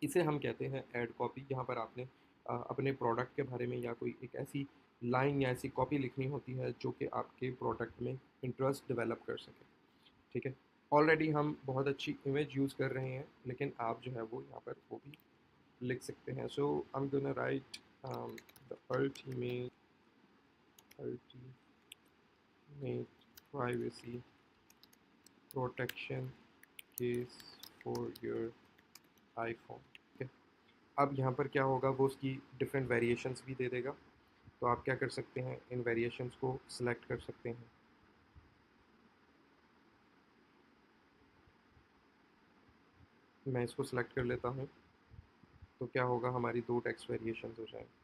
Speaker 1: इसे हम कहते हैं ऐड कॉपी। यहाँ पर आपने अपने प्रोडक्ट के बारे में या कोई एक ऐसी लाइन या ऐसी कॉपी लिखनी होती है जो कि आपके प्रोडक्ट में इंटरेस्ट डेवलप कर सके। ठीक है, ऑलरेडी हम बहुत अच्छी इमेज यूज़ कर रहे हैं, लेकिन आप जो है वो यहाँ पर वो भी लिख सकते हैं। So I am gonna write the ultimate privacy protection case for your iPhone। ठीक है, अब यहाँ पर क्या होगा, वो उसकी डिफरेंट वेरिएशंस भी दे देगा, तो आप क्या कर सकते हैं, इन वेरिएशंस को सिलेक्ट कर सकते हैं। मैं इसको सिलेक्ट कर लेता हूँ, तो क्या होगा, हमारी दो टेक्स्ट वेरिएशंस हो जाएंगे।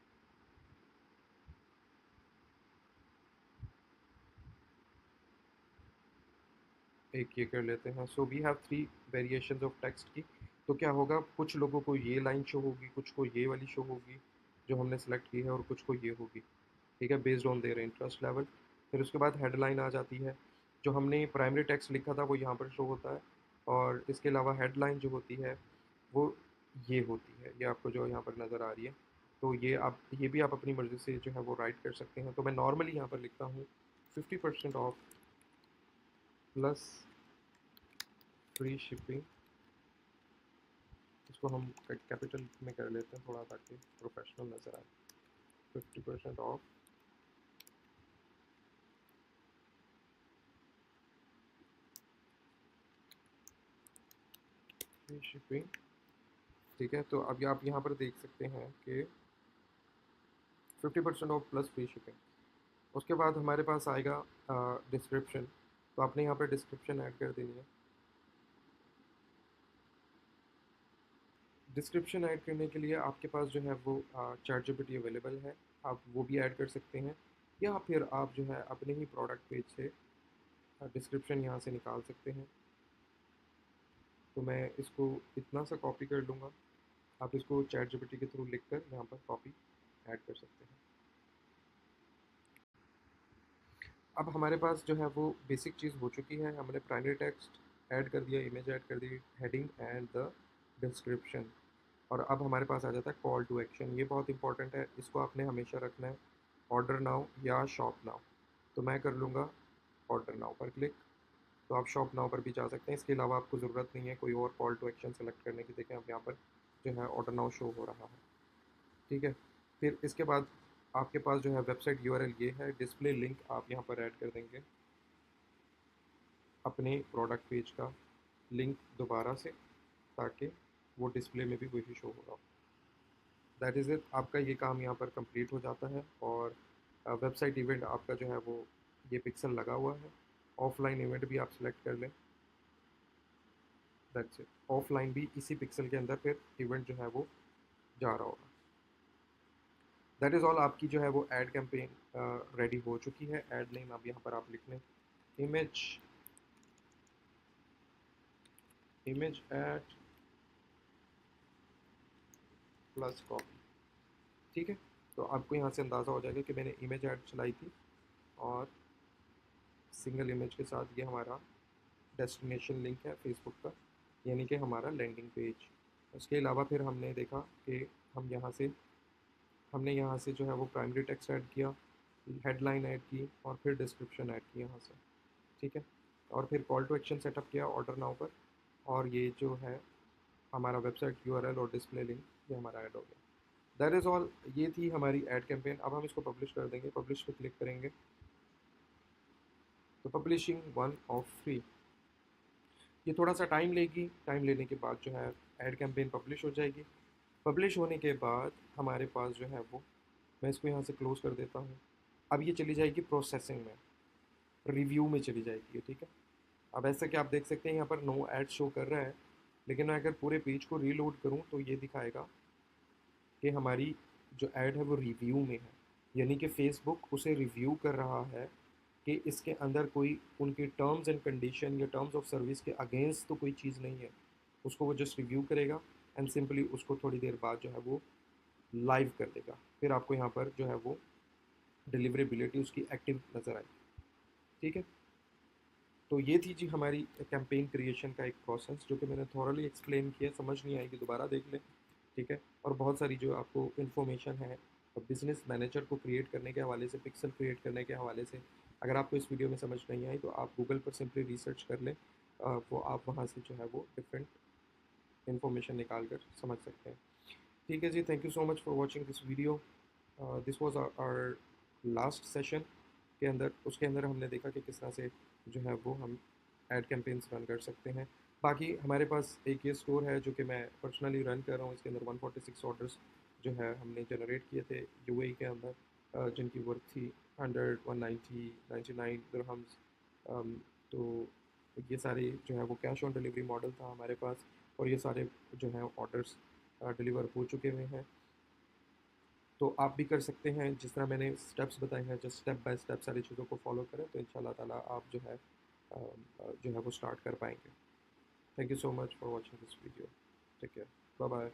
Speaker 1: एक ये कर लेते हैं। So we have three variations of text की। तो क्या होगा, कुछ लोगों को ये लाइन शो होगी, कुछ को ये वाली शो होगी जो हमने सेलेक्ट की है, और कुछ को ये होगी। ठीक है, based on their interest level. फिर उसके बाद हेडलाइन आ जाती है। जो हमने प्राइमरी टेक्स्ट लिखा था वो यहाँ पर शो होता है, और इसके अलावा हेडलाइन जो होती है वो ये होती है, ये आपको जो यहाँ पर नज़र आ रही है। तो ये भी आप अपनी मर्ज़ी से जो है वो राइट कर सकते हैं। तो मैं नॉर्मली यहाँ पर लिखता हूँ 50% ऑफ प्लस फ्री शिपिंग। इसको हम कैपिटल में कर लेते हैं थोड़ा, ताकि प्रोफेशनल नज़र आए। 50% ऑफ फ्री शिपिंग। ठीक है, तो अब आप यहाँ पर देख सकते हैं कि 50% ऑफ प्लस फ्री शिपिंग। उसके बाद हमारे पास आएगा डिस्क्रिप्शन। तो आपने यहाँ पर डिस्क्रिप्शन ऐड कर देनी है। डिस्क्रिप्शन ऐड करने के लिए आपके पास जो है वो चैट जीपीटी अवेलेबल है, आप वो भी ऐड कर सकते हैं, या फिर आप जो है अपने ही प्रोडक्ट पेज से डिस्क्रिप्शन यहाँ से निकाल सकते हैं। तो मैं इसको इतना सा कॉपी कर लूँगा, आप इसको चैट जीपीटी के थ्रू लिख कर यहाँ पर कॉपी ऐड कर सकते हैं। अब हमारे पास जो है वो बेसिक चीज़ हो चुकी है। हमने प्राइमरी टेक्स्ट ऐड कर दिया, इमेज ऐड कर दी, हेडिंग एंड द डिस्क्रिप्शन। और अब हमारे पास आ जाता है कॉल टू एक्शन। ये बहुत इंपॉर्टेंट है, इसको आपने हमेशा रखना है, ऑर्डर नाउ या शॉप नाउ। तो मैं कर लूँगा ऑर्डर नाउ पर क्लिक, तो आप शॉप नाउ पर भी जा सकते हैं। इसके अलावा आपको ज़रूरत नहीं है कोई और कॉल टू एक्शन सेलेक्ट करने की। देखें अब यहाँ पर जो है ऑर्डर नाउ शो हो रहा है, ठीक है। फिर इसके बाद आपके पास जो है वेबसाइट यूआरएल ये है, डिस्प्ले लिंक आप यहाँ पर ऐड कर देंगे अपने प्रोडक्ट पेज का लिंक दोबारा से, ताकि वो डिस्प्ले में भी वही शो हो रहा हो। दैट इज़ इट, आपका ये काम यहाँ पर कंप्लीट हो जाता है। और वेबसाइट इवेंट आपका जो है वो ये पिक्सल लगा हुआ है। ऑफलाइन इवेंट भी आप सिलेक्ट कर लें, दैट्स इट। ऑफलाइन भी इसी पिक्सल के अंदर फिर इवेंट जो है वो जा रहा होगा। दैट इज़ ऑल, आपकी जो है वो एड कैंपेन रेडी हो चुकी है। एड नेम अब यहाँ पर आप लिख लें image, image ad plus copy, ठीक है। तो आपको यहाँ से अंदाज़ा हो जाएगा कि मैंने इमेज ऐड चलाई थी और सिंगल इमेज के साथ ये हमारा डेस्टिनेशन लिंक है फेसबुक का, यानी कि हमारा लैंडिंग पेज। उसके अलावा फिर हमने देखा कि हमने यहाँ से जो है वो प्राइमरी टेक्स्ट ऐड किया, हेडलाइन ऐड की और फिर डिस्क्रिप्शन ऐड की यहाँ से, ठीक है। और फिर कॉल टू एक्शन सेटअप किया ऑर्डर नाउ पर, और ये जो है हमारा वेबसाइट यूआरएल और डिस्प्ले लिंक ये हमारा ऐड हो गया। दैट इज़ ऑल, ये थी हमारी ऐड कैंपेन। अब हम इसको पब्लिश कर देंगे, पब्लिश पे क्लिक करेंगे तो पब्लिशिंग वन ऑफ फ्री, ये थोड़ा सा टाइम लेगी। टाइम लेने के बाद जो है ऐड कैंपेन पब्लिश हो जाएगी। पब्लिश होने के बाद हमारे पास जो है वो, मैं इसको यहाँ से क्लोज़ कर देता हूँ। अब ये चली जाएगी प्रोसेसिंग में, रिव्यू में चली जाएगी ये, ठीक है। अब ऐसा कि आप देख सकते हैं यहाँ पर नो ऐड शो कर रहा है, लेकिन मैं अगर पूरे पेज को रीलोड करूँ तो ये दिखाएगा कि हमारी जो ऐड है वो रिव्यू में है, यानी कि फेसबुक उसे रिव्यू कर रहा है कि इसके अंदर कोई उनके टर्म्स एंड कंडीशन या टर्म्स ऑफ सर्विस के अगेंस्ट तो कोई चीज़ नहीं है। उसको वो जस्ट रिव्यू करेगा एंड सिंपली उसको थोड़ी देर बाद जो है वो लाइव कर देगा। फिर आपको यहाँ पर जो है वो डिलीवरेबिलिटी उसकी एक्टिव नज़र आएगी, ठीक है। तो ये थी जी हमारी कैंपेन क्रिएशन का एक प्रोसेस, जो कि मैंने थॉरली एक्सप्लेन किया। समझ नहीं आएगी दोबारा देख लें, ठीक है। और बहुत सारी जो आपको इन्फॉर्मेशन है बिजनेस मैनेजर को क्रिएट करने के हवाले से, पिक्सल क्रिएट करने के हवाले से, अगर आपको इस वीडियो में समझ नहीं आई तो आप गूगल पर सिंपली रिसर्च कर लें। वो आप वहाँ से जो है वो डिफरेंट इन्फॉर्मेशन निकाल कर समझ सकते हैं, ठीक है जी। Thank you so much for watching this video. This was our last session के अंदर, उसके अंदर हमने देखा कि किस तरह से जो है वो हम एड कैंपेन्स रन कर सकते हैं। बाकी हमारे पास एक ये स्टोर है जो कि मैं पर्सनली रन कर रहा हूँ। इसके अंदर 146 ऑर्डर्स जो है हमने जनरेट किए थे यूएई के अंदर, जिनकी वर्थ थी 100, 190, 99 दिरहम्स। तो ये सारे जो है वो कैश ऑन डिलीवरी मॉडल था हमारे पास, और ये सारे जो हैं ऑर्डर्स डिलीवर हो चुके हुए हैं। तो आप भी कर सकते हैं जिस तरह मैंने स्टेप्स बताए हैं, जस्ट स्टेप बाय स्टेप सारी चीज़ों को फॉलो करें तो इंशाल्लाह ताला आप जो है वो स्टार्ट कर पाएंगे। Thank you so much for watching this video, take care, bye bye.